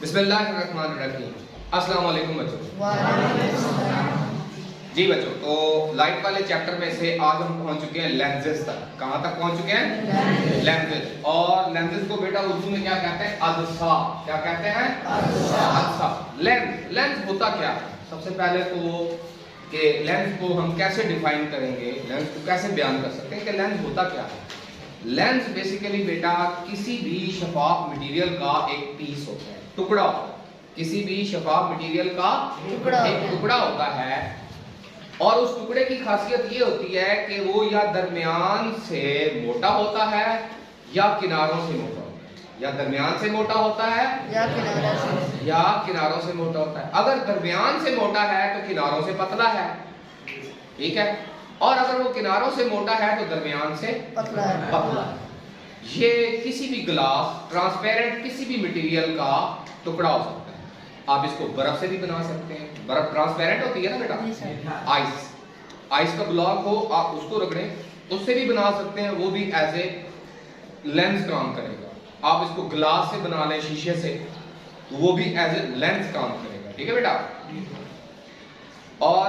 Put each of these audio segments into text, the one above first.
बिस्मिल्लाहिर्रहमानिर्रहीम। अस्सलाम वालेकुम बच्चों। जी बच्चों, तो लाइट वाले चैप्टर में से आज हम पहुंच चुके हैं लेंसेज तक। कहां तक पहुंच चुके हैं? लेंसेज। और लेंसेज को बेटा उर्दू में क्या कहते हैं? अदसा। क्या कहते हैं? अदसा। लेंस, लेंस होता क्या है? सबसे पहले तो कि लेंस को हम कैसे डिफाइन करेंगे, लेंस को कैसे बयान कर सकते हैं कि लेंस होता क्या है। लेंस बेसिकली बेटा किसी भी शफाफ मटेरियल का एक पीस होता है, टुकड़ा होता है। किसी भी शफाफ मटेरियल का एक टुकड़ा होता है और उस टुकड़े की खासियत ये होती है कि वो या दरमियान से मोटा होता है या किनारों से मोटा होता है, या दरमियान से मोटा होता है या किनारों से मोटा होता है। अगर दरमियान से मोटा है तो किनारों से पतला है, ठीक है, और अगर वो किनारों से मोटा है तो दरमियान से पतला है। ये किसी भी ग्लास, ट्रांसपेरेंट किसी भी मटेरियल का टुकड़ा हो सकता है। आप इसको बर्फ से भी बना सकते हैं। बर्फ ट्रांसपेरेंट होती है ना बेटा, आइस, आइस का ब्लॉक हो, आप उसको रगड़ें, उससे भी बना सकते हैं, वो भी एज ए लेंस काम करेगा। आप इसको ग्लास से बना लें, शीशे से, तो वो भी एज ए लेंस काम करेगा, ठीक है बेटा। और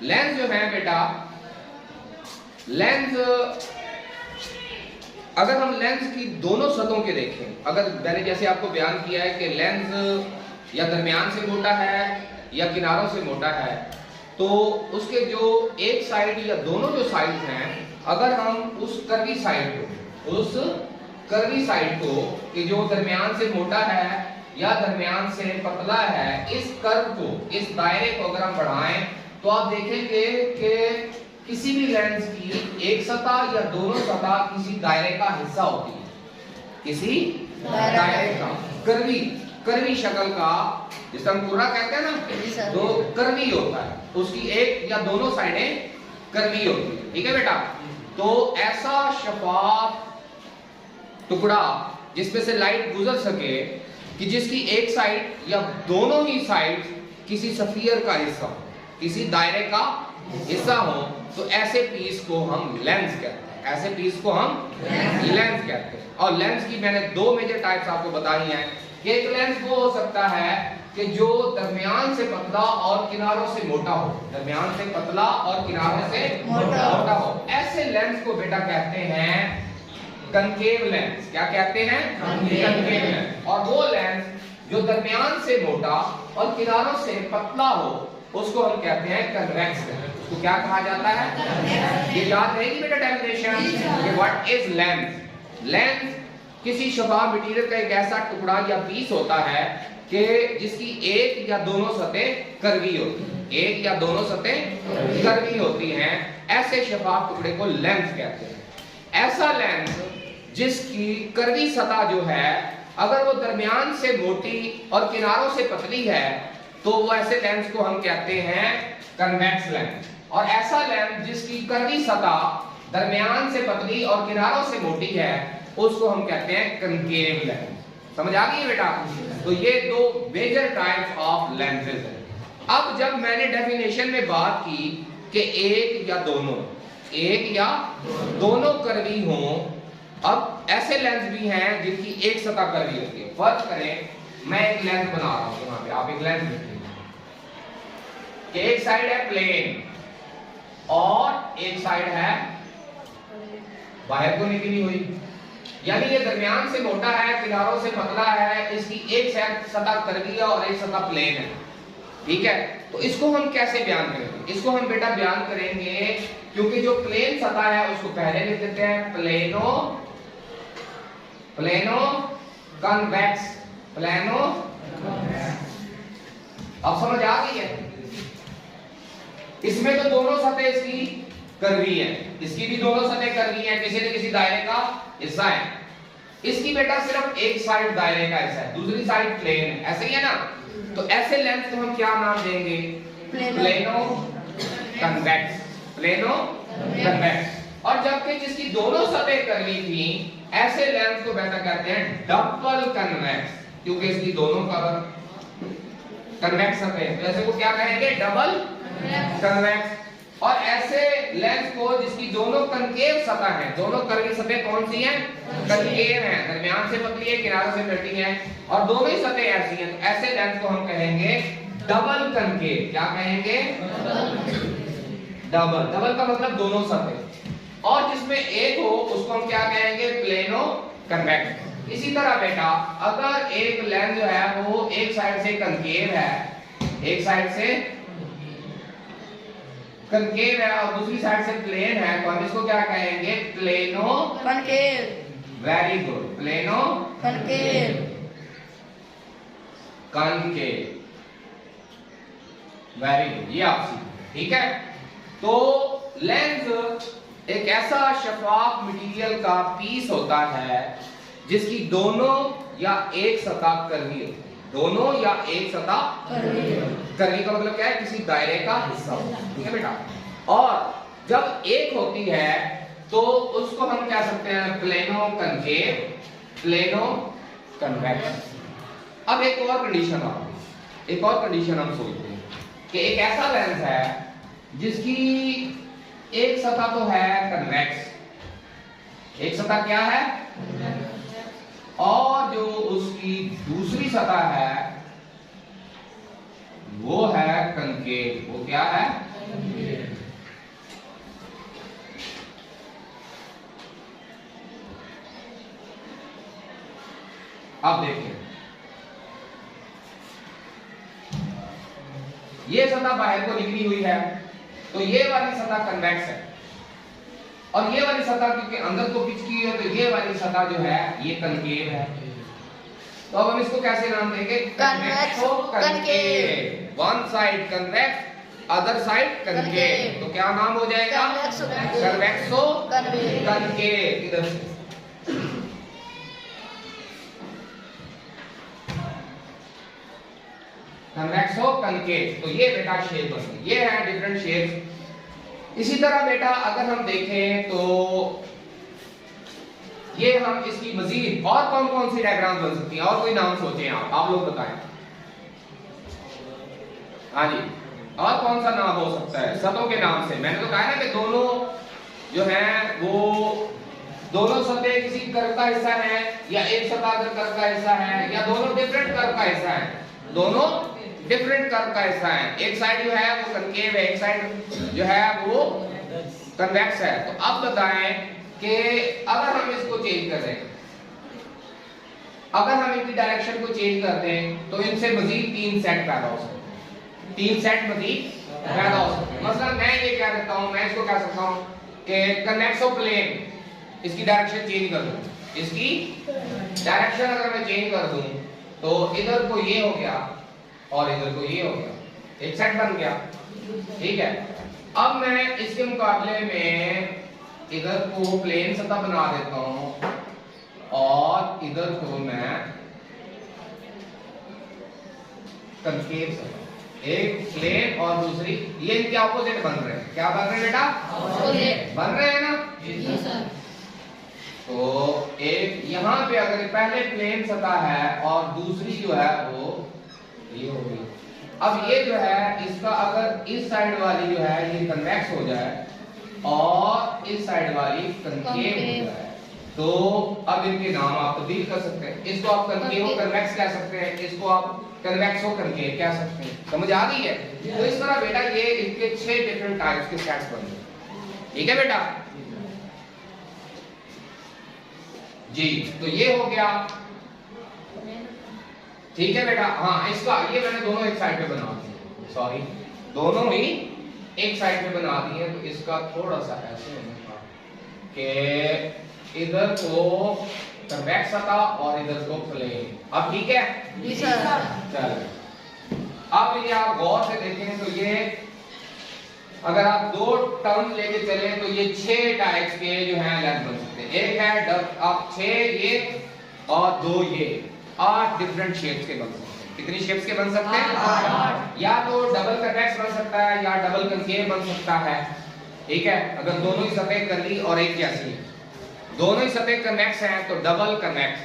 लेंस जो है बेटा, लेंस अगर हम लेंस की दोनों सतहों के देखें, अगर मैंने जैसे आपको बयान किया है कि लेंस या दरमियान से मोटा है या किनारों से मोटा है, तो उसके जो एक साइड या दोनों जो साइड हैं, अगर हम उस कर्वी साइड को कि जो दरमियान से मोटा है या दरमियान से पतला है, इस कर्व को, इस दायरे को अगर हम बढ़ाएं तो आप देखेंगे कि किसी भी लेंस की एक सतह या दोनों सतह किसी दायरे का हिस्सा होती है, किसी दायरे का कर्वी शक्ल का, जिसे हम कुर्रा कहते हैं ना, तो कर्वी होता है, उसकी एक या दोनों साइडें कर्वी होती है, ठीक है बेटा। तो ऐसा शफाफ टुकड़ा जिसमें से लाइट गुजर सके, कि जिसकी एक साइड या दोनों ही साइड किसी स्फीयर का हिस्सा हो, किसी दायरे का हिस्सा हो, तो ऐसे पीस को हम लेंस कहते हैं। ऐसे पीस को हम लेंस कहते हैं। और लेंस की मैंने दो मेजर टाइप्स आपको बताई हैं कि एक लेंस वो हो सकता है कि जो दरमियान से पतला और किनारों से मोटा हो, दरमियान से पतला और किनारों से मोटा हो। ऐसे लेंस को बेटा कहते हैं कनकेव लेंस। क्या कहते हैं? Concave lens. और वो लेंस जो दरमियान से मोटा और किनारों से पतला हो, उसको हम कहते हैं कन्वेक्स लेंस। उसको क्या कहा जाता है? ये याद रहेगी बेटा डेफिनेशन कि व्हाट इज लेंस। लेंस किसी शफाफ मटेरियल का एक ऐसा टुकड़ा या पीस होता है कि जिसकी एक या दोनों सतहें कर्वी होती हैं, एक या दोनों सतहें कर्वी होती हैं। ऐसे शफाफ टुकड़े को लेंस कहते हैं। ऐसा लेंस जिसकी कर्वी सतह जो है, अगर वो दरमियान से मोटी और किनारों से पतली है, तो वो ऐसे लेंस को हम कहते हैं कन्वेक्स लेंस। और ऐसा लेंस जिसकी कर्वी सतह दरमियान से पतली और किनारों से मोटी है, उसको हम कहते हैं कनकेव लेंस। समझ आ गई बेटा? तो ये दो मेजर टाइप्स ऑफ लेंसेज हैं। अब जब मैंने डेफिनेशन में बात की कि एक या दोनों कर्वी हों, अब ऐसे लेंस भी हैं जिनकी एक सतह कर्वी होती है। फर्ज करें मैं एक लेंस बना रहा हूं, यहां पे आप एक लेंस देखिए कि एक साइड है प्लेन और एक साइड है बाहर को निकली हुई, यानी ये दरमियान से मोटा है, किनारों से पतला है, इसकी एक सतह कर्वी है और एक सतह प्लेन है, ठीक है। तो इसको हम कैसे बयान करेंगे? इसको हम बेटा बयान करेंगे, क्योंकि जो प्लेन सतह है उसको पहले लिख देते हैं प्लेनो कन्वेक्स। अब समझ आ गई है? इसमें तो दोनों सतह इसकी कर्वी है, इसकी भी दोनों सतह कर्वी है, किसी न किसी दायरे का हिस्सा है। इसकी बेटा सिर्फ एक साइड दायरे का हिस्सा है, दूसरी साइड प्लेन है, ऐसे ही है ना। तो ऐसे लेंस को हम क्या नाम देंगे? Plano convex. और जबकि जिसकी दोनों सतह कर्वी थी, ऐसे लेंस को बेटा कहते हैं डबल कन्वेक्स, क्योंकि इसकी दोनों कन्वेक्स सतह है, तो ऐसे को क्या कहेंगे? Double convex. और ऐसे लेंस को जिसकी दोनों कनकेव सतह है, दोनों कर्वी सतह कौन सी हैं? कनकेव हैं, दरमियान से पतली है, किनारों से मोटी है, और दोनों ही सतह ऐसी हैं, तो ऐसे लेंस को हम कहेंगे डबल कनकेव। क्या कहेंगे? डबल। डबल का मतलब दोनों सतह, और जिसमें एक हो उसको हम क्या कहेंगे? Plano convex. इसी तरह बेटा अगर एक लेंस जो है वो एक साइड से कनकेव है, एक साइड से कनकेव है और दूसरी साइड से प्लेन है, तो हम इसको क्या कहेंगे? Plano concave. Very good, plano concave. Concave, very good, ये आप सीख, ठीक है। तो लेंस एक ऐसा शफाफ मटेरियल का पीस होता है जिसकी दोनों या एक सतह कर्वी होती है, दोनों या एक सतह कर्वी का मतलब क्या है? किसी दायरे का हिस्सा, ठीक है बेटा। और जब एक होती है तो उसको हम क्या सकते हैं? Plano concave, plano convex. अब एक और कंडीशन हम सोचते हैं कि एक ऐसा लेंस है जिसकी एक सतह तो है कन्वेक्स, एक सतह क्या है? और जो उसकी दूसरी सतह है वो है कनकेव। वो क्या है? अब देखिए, ये सतह बाहर को निकली हुई है, तो ये वाली सतह कन्वेक्स है, और ये वाली सतह क्योंकि अंदर को पिच की है तो ये वाली सतह जो है ये कनकेव है। तो अब हम इसको कैसे नाम देंगे? Convexo concave. One side convex, other side concave, तो क्या नाम हो जाएगा? Convexo concave. इधर से कन्वेक्सो कनकेव। तो ये बेटा शेप बन गई, ये है डिफरेंट शेप्स। इसी तरह बेटा अगर हम देखें तो ये हम इसकी मजीद और कौन कौन सी डायग्राम बन सकती हैं? और कोई नाम सोचें आप लोग बताएं। हाँ जी, और कौन सा नाम हो सकता है सतहों के नाम से? मैंने तो कहा ना कि दोनों जो है वो दोनों सतह किसी कर्व का हिस्सा है, या एक सतह अगर कर्व का हिस्सा है, या दोनों डिफरेंट कर्व का हिस्सा है, दोनों डिफरेंट कर्व का हिस्सा है। एक साइड जो है वो कनकेव है, एक साइड जो है वो कन्वेक्स है। तो अब बताएं कि अगर हम इसको चेंज कर दें, अगर हम इनकी डायरेक्शन को चेंज कर दें तो इनसे मजीद 3 सेट पैदा हो सकते हैं, 3 सेट मजीद पैदा हो सकते हैं। मतलब मैं ये कह देता हूं, मैं इसको कह सकता हूं कि कन्वेक्सो प्लेन, इसकी डायरेक्शन चेंज कर दूं, इसकी डायरेक्शन अगर मैं चेंज कर दूं तो इधर को ये हो गया और इधर को ये हो गया, एक सेट बन गया, ठीक है। अब मैं इसके मुकाबले में इधर को प्लेन सतह बना देता हूं और इधर को मैं कनकेव सतह, एक प्लेन और दूसरी, ये इनके ऑपोजिट बन रहे हैं। क्या बन रहे हैं बेटा? ऑपोजिट बन रहे हैं ना? जी सर। तो एक यहां पे अगर पहले प्लेन सतह है और दूसरी जो है वो ये हो गई। अब ये जो है इसका अगर इस साइड वाली जो है ये कन्वेक्स हो जाए और इस साइड वाली कनकेव हो जाए, तो अब इनके नाम आप तब्दील कर सकते हैं। इसको आप कनकेव कन्वेक्स कह सकते हैं, इसको आप कन्वेक्सो कनकेव कह सकते हैं। समझ आ रही है? तो इस तरह बेटा ये इनके 6 डिफरेंट टाइप्स के सेट्स बन गए, ठीक है बेटा जी। तो ये हो गया, ठीक है बेटा। हाँ, इसका ये मैंने दोनों एक साइड पे बना दिए, सॉरी दोनों ही एक साइड पे बना दिए। तो इसका थोड़ा सा ऐसे होगा कि इधर को कन्वेक्स सतह और इधर को प्लेन। अब ठीक है जी सर। चलो अब ये आप गौर से देखें तो ये अगर आप 2 टर्म लेके चले तो ये 6 टाइप्स के जो है लेंस बन सकते हैं। एक है आप 6 ये और 2 ये, 8 डिफरेंट शेप्स के बन सकते हैं। कितनी शेप्स के बन सकते हैं? 8। या तो डबल कन्वेक्स बन सकता है या डबल कनकेव बन सकता है, ठीक है। अगर दोनों ही सतह कर्ली और एक जैसी है, दोनों ही सतह कन्वेक्स हैं तो डबल कन्वेक्स,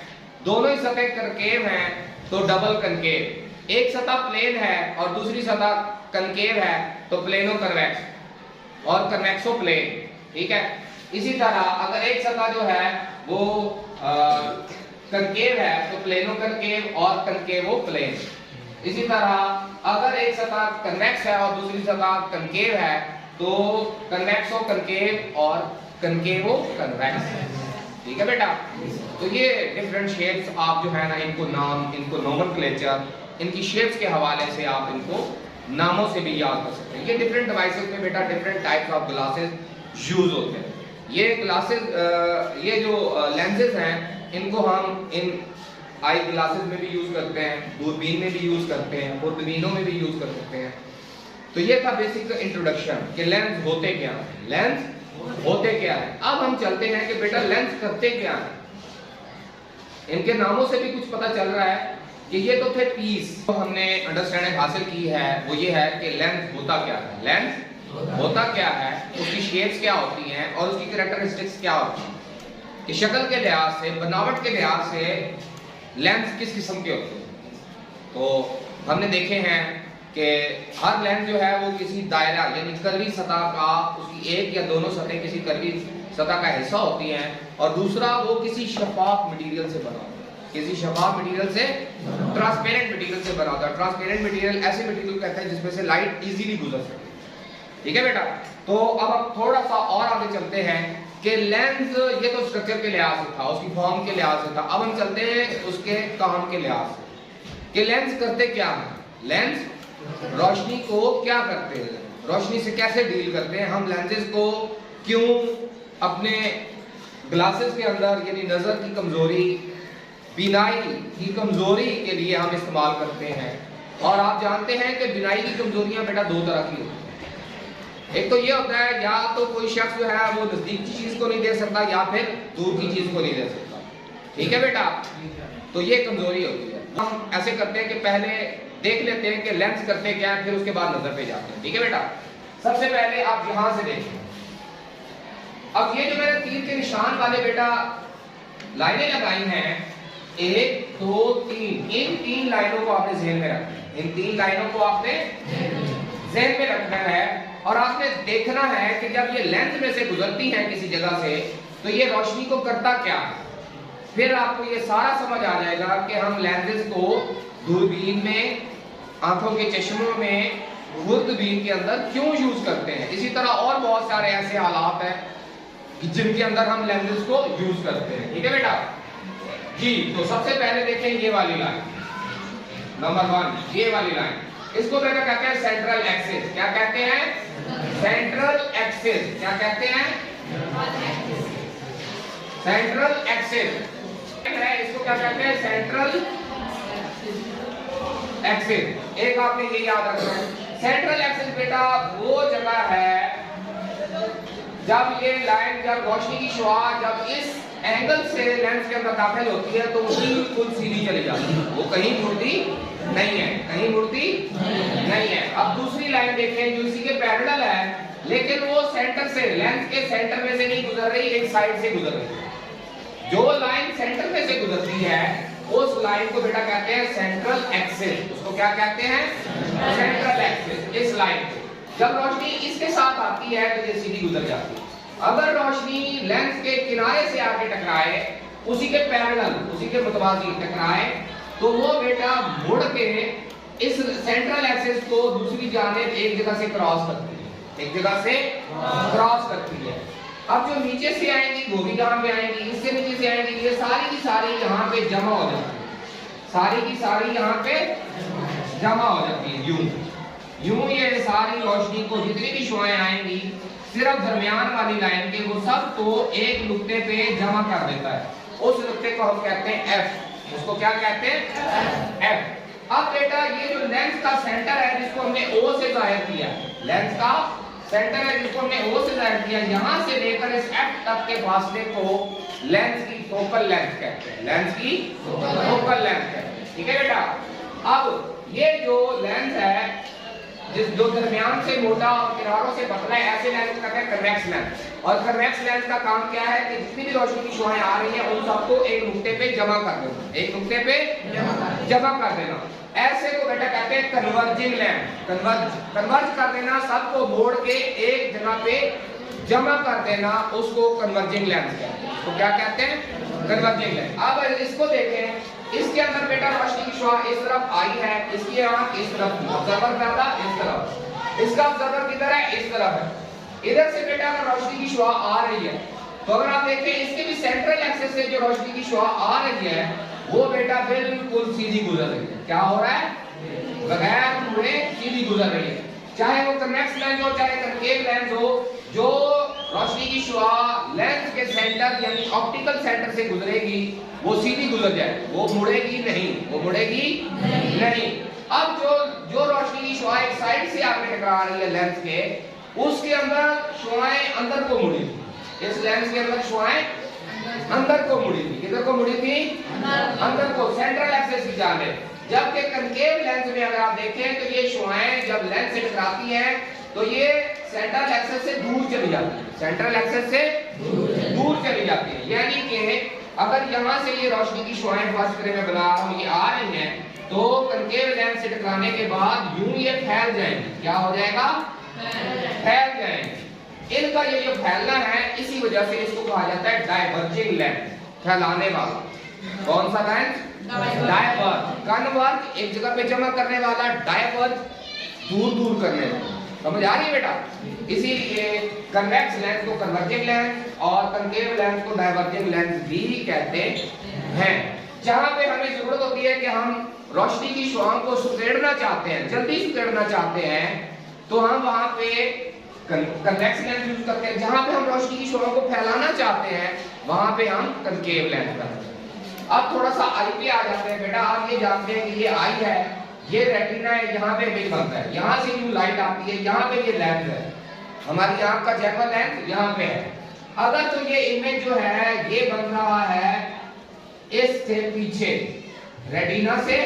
दोनों ही सतह कनकेव हैं तो डबल कनकेव। एक सतह प्लेन है और दूसरी सतह कनकेव है तो प्लेनो कन्वेक्स। और कन्वेक्सो प्लेन, ठीक है। इसी तरह अगर एक सतह जो है वो कंकेव है तो प्लेनो कंकेव और कंकेवो प्लेन। इसी तरह अगर एक सतह कन्वेक्स है और दूसरी सतह कंकेव है तो कन्वेक्सो कंकेव और कनकेवो कन्वेक्स, ठीक है बेटा। तो ये डिफरेंट शेप्स आप जो है ना इनको नाम, इनको नोमेनक्लेचर, इनकी शेप्स के हवाले से आप इनको नामों से भी याद कर सकते हैं। ये डिफरेंट डिवाइसेस में बेटा different types of glasses use होते हैं। ये ग्लासेस, ये जो लेंसेज हैं इनको हम इन आई ग्लासेस में भी यूज करते हैं, दूरबीन में भी यूज करते हैं, खुर्दबीनों में भी यूज कर सकते हैं। तो ये था बेसिक इंट्रोडक्शन कि लेंस होते क्या है, लेंस होते क्या है। अब हम चलते हैं कि बेटा लेंस करते क्या है। इनके नामों से भी कुछ पता चल रहा है कि ये तो थे पीस। तो हमने अंडरस्टैंडिंग हासिल की है वो ये है कि लेंस होता क्या है, लेंस होता क्या है, उसकी शेप्स क्या होती हैं और उसकी कैरेक्टरिस्टिक्स क्या होती हैं, कि शक्ल के लिहाज से, बनावट के लिहाज से लेंस किस किस्म के होते हैं। तो हमने देखे हैं कि हर लेंस जो है वो किसी दायरा यानी कर्वी सतह का, उसकी एक या दोनों सतह किसी कर्वी सतह का हिस्सा होती हैं और दूसरा वो किसी शफाफ मटेरियल से बना होता है, किसी शफाफ मटेरियल से, ट्रांसपेरेंट मटेरियल से बना होता है। ट्रांसपेरेंट मटेरियल ऐसे मटेरियल कहते हैं जिसमें से लाइट इजीली गुजर सके, ठीक है बेटा। तो अब हम थोड़ा सा और आगे चलते हैं कि लेंस, ये तो स्ट्रक्चर के लिहाज से था, उसकी फॉर्म के लिहाज से था। अब हम चलते हैं उसके काम के लिहाज से कि लेंस करते क्या है। लेंस रोशनी को क्या करते हैं, रोशनी से कैसे डील करते हैं। हम लेंसेज को क्यों अपने ग्लासेस के अंदर यानी नजर की कमजोरी, बीनाई की कमजोरी के लिए हम इस्तेमाल करते हैं। और आप जानते हैं कि बीनाई की कमजोरियां बेटा दो तरह की होती हैं। एक तो ये होता है या तो कोई शख्स जो है वो नजदीक की चीज को नहीं दे सकता या फिर दूर की चीज को नहीं दे सकता, ठीक है बेटा। तो ये कमजोरी होती है। हम ऐसे करते हैं कि पहले देख लेते हैं कि लेंस करते क्या है, फिर उसके बाद नजर पे जाते हैं, ठीक है बेटा। सबसे पहले आप यहां से देखें। अब ये जो मैंने तीर के निशान वाले बेटा लाइनें लगाई हैं, 1 2 3, इन 3 लाइनों को आपने ज़हन में रखना है। इन 3 लाइनों को आपने ज़हन में रखना है और आपने देखना है कि जब ये लेंस में से गुजरती हैं किसी जगह से तो ये रोशनी को करता क्या है। फिर आपको ये सारा समझ आ जाएगा कि हम लेंसेज को दूरबीन में, आंखों के चश्मों में, खुर्दबीन के अंदर क्यों यूज करते हैं। इसी तरह और बहुत सारे ऐसे हालात हैं जिनके अंदर हम लेंसेज को यूज करते हैं, ठीक है बेटा जी। तो सबसे पहले देखें ये वाली लाइन, नंबर 1, ये वाली लाइन, इसको बेटा कहते हैं सेंट्रल एक्सिस। क्या कहते हैं? Central axis. क्या कहते हैं? सेंट्रल एक्सिस है, इसको क्या कहते हैं? Central axis. एक आपने ये याद रखना है, सेंट्रल एक्सिस बेटा वो जगह है जब ये लाइन, जब रोशनी की शुआ जब इस एंगल से लेंस के अंदर दाखिल होती है तो वो बिल्कुल सीधी चली जाती है, वो कहीं मुड़ती नहीं है, कहीं मुड़ती नहीं है। अब दूसरी लाइन देखें जो इसी के पैरेलल है लेकिन वो सेंटर से, लेंस के सेंटर में से नहीं गुजर रही, एक साइड से गुजर रही है। जो लाइन सेंटर में से गुजरती है उस लाइन को बेटा कहते हैं सेंट्रल एक्सिस। उसको क्या कहते हैं? Central axis. इस लाइन को जब रोशनी इसके साथ आती है तो ये सीधी गुजर जाती है। अगर रोशनी लेंस के किनारे से आके टकराए, उसी के पैरेलल, उसी के मुतवाज़ी टकराए तो वो बेटा मुड़ के इस सेंट्रल एक्सिस को दूसरी जानिब एक जगह से क्रॉस करती है, एक जगह से क्रॉस करती है। अब जो नीचे से आएंगी वो भी यहाँ पे आएंगी, इससे नीचे से आएंगी, ये सारी की सारी यहाँ पे जमा हो जाती है, सारी की सारी यहाँ पे जमा हो जाती है। यूं ये सारी रोशनी को जितनी भी शुआएं आएंगी सिर्फ दरमियान वाली लाइन के वो सब को एक नुक्ते पे जमा कर देता है। उस नुक्ते को हम कहते हैं एफ। उसको क्या कहते हैं? एफ। अब बेटा ये जो लेंस का सेंटर है जिसको हमने ओ से जाहिर किया, लेंस का सेंटर है जिसको हमने ओ से जाहिर किया, यहां से लेकर इस एफ तक के फासले को लेंस की फोकल लेंथ कहते हैं, लेंस की फोकल लेंथ कहते हैं, ठीक है बेटा। अब ये जो लेंस है जो दरमियान से मोटा और किनारों से पतला है, ऐसे लेंस का है कन्वेक्स लेंस। और कन्वेक्स लेंस का काम क्या है कि जितनी भी रोशनी की शुआएं आ रही हैं उन सबको एक नुक्ते पे जमा कर देना, एक नुक्ते पे जमा कर देना। ऐसे को बेटा कहते हैं कन्वर्जिंग लेंस। कन्वर्ज कर देना, सबको मोड़ के एक जगह पे जमा कर देना, उसको कन्वर्जिंग लेंस कहते हैं। तो क्या कहते हैं? Converging lens. अब इसको देखें, इसके अंदर बेटा रोशनी की शुआ इस तरफ आई है, इसकी आंख इस तरफ थी, ऑब्जर्वर ज्यादा इस तरफ, इसका ऑब्जर्वर किधर है? इस तरफ है। इधर से बेटा अगर रोशनी की शुआ आ रही है तो अगर आप देखें इसके भी सेंट्रल एक्सिस से जो रोशनी की शुआ आ रही है वो बेटा बिल्कुल सीधी गुजर रही है। क्या हो रहा है? बगैर मुड़े सीधी गुजर रही है। चाहे वो कन्वेक्स लेंस हो चाहे कनकेव लेंस हो, जो रोशनी की शुआ लेंस के सेंटर यानी ऑप्टिकल सेंटर से गुजरेगी वो सीधी गुजर जाए, वो मुड़ेगी नहीं, वो मुड़ेगी नहीं। अब जो रोशनी की शुआ एक साइड से आगे टकरा रही है लेंस के, उसके अंदर शुआएं अंदर को मुड़ी थी। इस लेंस के अंदर शुआएं अंदर को मुड़ी थी। किधर को मुड़ी थी? अंदर को, सेंट्रल एक्सिस की जानिब। जबकि कनकेव लेंस में अगर आप देखें तो ये शुआएं जब लेंस से टकराती हैं तो ये सेंट्रल एक्सिस से दूर चली जाती है, सेंट्रल एक्सिस से दूर चली जाती है। यानी कि अगर यहाँ से ये रोशनी की शुआएं फर्स्ट करे मैं बना रहा हूँ, ये आ रही हैं, तो कनकेव लेंस से टकराने के बाद यूं ये फैल जाएंगी। क्या हो जाएगा? फैल जाएंगे। इनका ये जो फैलना है इसी वजह से इसको कहा जाता है डाइवर्जिंग लेंस, फैलाने वाला। कौन सा लेंस? डाइवर्ज। कन्वर्ज एक जगह पे जमा करने वाला, डाइवर्ज दूर दूर करने वाला। समझ आ रही है बेटा? इसीलिए कन्वेक्स लेंस को कन्वर्जिंग लेंस और कनकेव लेंस को डाइवर्जिंग लेंस भी कहते हैं। जहां पे हमें जरूरत होती है कि हम रोशनी की शुआओं को सुकेड़ना चाहते हैं, जल्दी सुकेड़ना चाहते हैं, तो हम वहां पे कन्वेक्स लेंस यूज करते हैं। जहां पे हम रोशनी की शुआओं को फैलाना चाहते हैं वहां पे हम कनकेव लेंस करते हैं। अब थोड़ा सा आई पे आ जाते हैं बेटा। आप ये जानते हैं कि ये आई है, ये रेटिना है, यहाँ पे इमेज बनता है, यहाँ से जो लाइट आती है, यहाँ पे ये लेंस है, हमारी आंख का जनरल लेंस यहाँ पे है। अगर तो ये इमेज जो है ये बन रहा है इससे पीछे, रेटिना से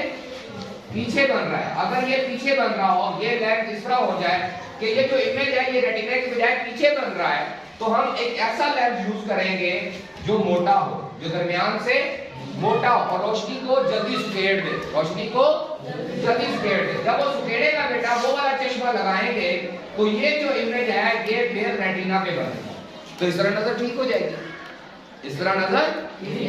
पीछे बन रहा है। अगर ये पीछे बन रहा हो, ये लेंस इस तरह हो जाए कि ये जो इमेज है ये रेटिना के बजाय पीछे बन रहा है, तो हम एक ऐसा लेंस यूज करेंगे जो मोटा हो, जो दरमियान से मोटा हो और रोशनी को जल्दी सुकेड़ दे, रोशनी को जल्दी सुकेड़ दे। जब वो सुकेड़ेगा बेटा, वो वाला चश्मा लगाएंगे तो ये जो इमेज है ये फिर रेटिना पे बनेगा, तो इस तरह नजर ठीक हो जाएगी, इस तरह नजर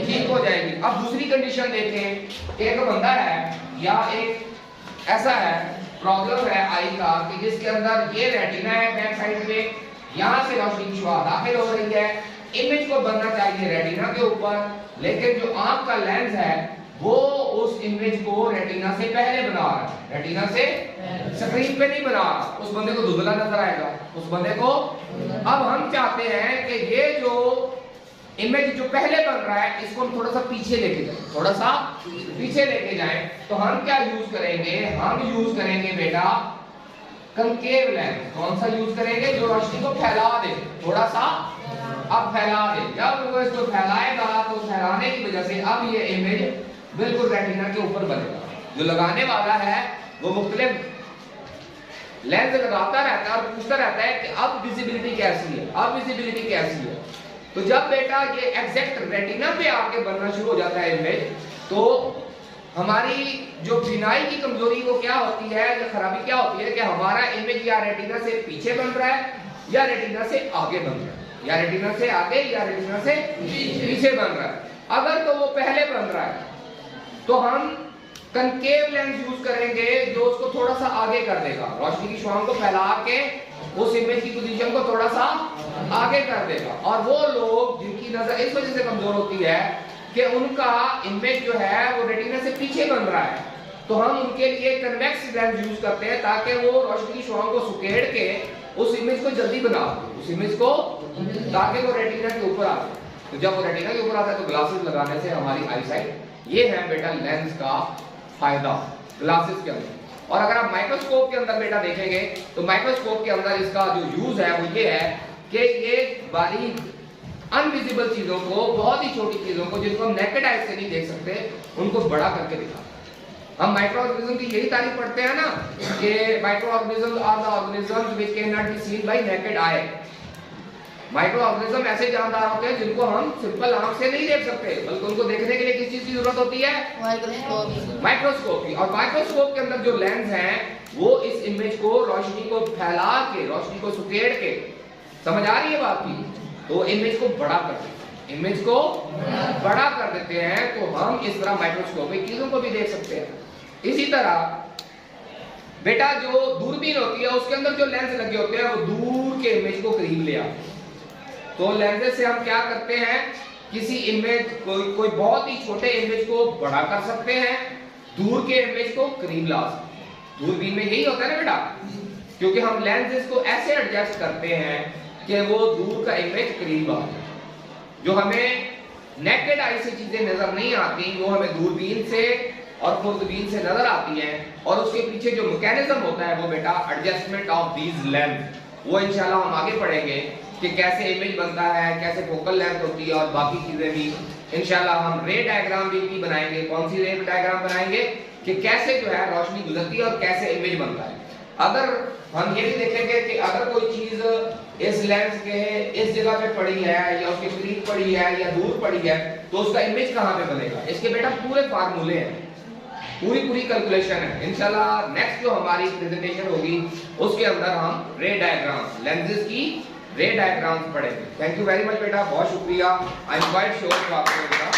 ठीक हो जाएगी। अब दूसरी कंडीशन देखें, एक बंदा है या एक ऐसा है प्रॉब्लम है आई का कि जिसके अंदर ये रेटिना है बैक साइड पे, यहाँ से रोशनी की शुआ दाखिल हो रही है, इमेज को बनना चाहिए रेटिना के ऊपर, लेकिन जो आंख का लेंस है वो उस इमेज को रेटिना से पहले बना रहा है, रेटिना से स्क्रीन पे नहीं बना रहा। उस बंदे को धुंधला नजर आएगा, उस बंदे को। अब हम चाहते हैं कि ये जो इमेज जो पहले बन रहा है इसको हम थोड़ा सा पीछे लेके जाएं, थोड़ा सा पीछे लेके जाएं, तो हम क्या यूज करेंगे? हम यूज करेंगे बेटा कनकेव लेंस। कौन सा यूज करेंगे? जो रोशनी को फैला दे, थोड़ा सा अब फैला दे। जब वो इसको फैलाएगा तो फैलाने की वजह से अब ये इमेज बिल्कुल रेटिना के ऊपर बनेगा। जो लगाने वाला है वो मुख्तलिफ लेंस लगाता रहता है और पूछता रहता है कि अब विजिबिलिटी कैसी है, अब विजिबिलिटी कैसी है। तो जब बेटा ये एग्जैक्ट रेटिना पे आके बनना शुरू हो जाता है इमेज, तो हमारी जो बिनाई की कमजोरी वो क्या होती है, या खराबी क्या होती है कि हमारा इमेज या रेटिना से पीछे बन रहा है या रेटिना से आगे बन रहा है, या रेटिना से आगे या रेटिना से पीछे बन रहा है। अगर तो वो पहले बन रहा है तो हम कनकेव लेंस यूज करेंगे जो उसको थोड़ा सा आगे कर देगा, रोशनी की शुआओं को फैला के उस इमेज की पोजीशन को थोड़ा सा आगे कर देगा। और वो लोग जिनकी नजर इस वजह से कमजोर होती है कि उनका इमेज जो है वो रेटिना से पीछे बन रहा है, तो हम उनके लिए कन्वेक्स लेंस यूज करते हैं ताकि वो रोशनी की शुआओं को सुकेड़ के उस इमेज को जल्दी बना दे, उस इमेज को, ताकि वो रेटिना के ऊपर आ जाए। तो जब वो रेटिना के ऊपर आता है तो ग्लासेस लगाने से हमारी आई साइट, ये है बेटा लेंस का फायदा ग्लासेस के अंदर। और अगर आप माइक्रोस्कोप के अंदर बेटा देखेंगे तो माइक्रोस्कोप के अंदर इसका जो यूज है वो ये है कि ये बारीक अनविजिबल चीजों को, बहुत ही छोटी चीजों को जिनको हम नेकेड आई से नहीं देख सकते, उनको बड़ा करके दिखाता है। हम माइक्रो ऑर्गेनिज्म की यही तारीफ पढ़ते हैं ना कि micro organism are the organisms which can not be seen by naked eye. Micro organism ऐसे जानदार होते हैं जिनको हम सिंपल आंख से नहीं देख सकते, बल्कि उनको देखने के लिए किस चीज की जरूरत होती है? माइक्रोस्कोप। माइक्रोस्कोप की। और माइक्रोस्कोप के अंदर जो लेंस हैं वो इस इमेज को, रोशनी को फैला के, रोशनी को सुकेड़ के, समझ आ रही है बात की, तो इमेज को बड़ा कर देते हैं, इमेज को बड़ा कर देते हैं। तो हम इस तरह माइक्रोस्कोपिक चीजों को भी देख सकते हैं। इसी तरह बेटा जो दूरबीन होती है उसके अंदर जो लेंस लगे होते हैं वो दूर के इमेज को करीब ले आते हैं। तो लेंस से हम क्या करते हैं, किसी इमेज कोई बहुत ही छोटे इमेज को बड़ा कर सकते हैं, दूर के इमेज को करीब ला सकते हैं। दूरबीन में यही होता है ना बेटा, क्योंकि हम लेंसेज को ऐसे एडजस्ट करते हैं कि वो दूर का इमेज करीब आ जाए। जो हमें नेकेड आई से चीजें नजर नहीं आती वो हमें दूरबीन से और खुर्दबीन से नजर आती हैं, और उसके पीछे जो मैकेनिज्म होता है वो बेटा एडजस्टमेंट ऑफ दीज लेंस, वो इंशाल्लाह हम आगे पढ़ेंगे कि कैसे इमेज बनता है, कैसे फोकल लेंथ होती है, और बाकी चीजें भी इंशाल्लाह हम रे डायग्राम भी बनाएंगे। कौन सी रे डायग्राम बनाएंगे कि कैसे जो है रोशनी गुजरती है और कैसे इमेज बनता है। अगर हम ये भी देखेंगे कि अगर कोई चीज इस लेंस के इस जगह पे पड़ी है या उसके करीब पड़ी है या दूर पड़ी है तो उसका इमेज कहाँ पे बनेगा, इसके बेटा पूरे फार्मूले हैं, पूरी कैलकुलेशन है। इंशाल्लाह नेक्स्ट जो हमारी प्रेजेंटेशन होगी उसके अंदर हम रे डायग्राम, लेंसेज की रे डायग्राम्स पढ़ेंगे। थैंक यू वेरी मच बेटा, बहुत शुक्रिया। आई एम क्वाइट श्योर आपको बेटा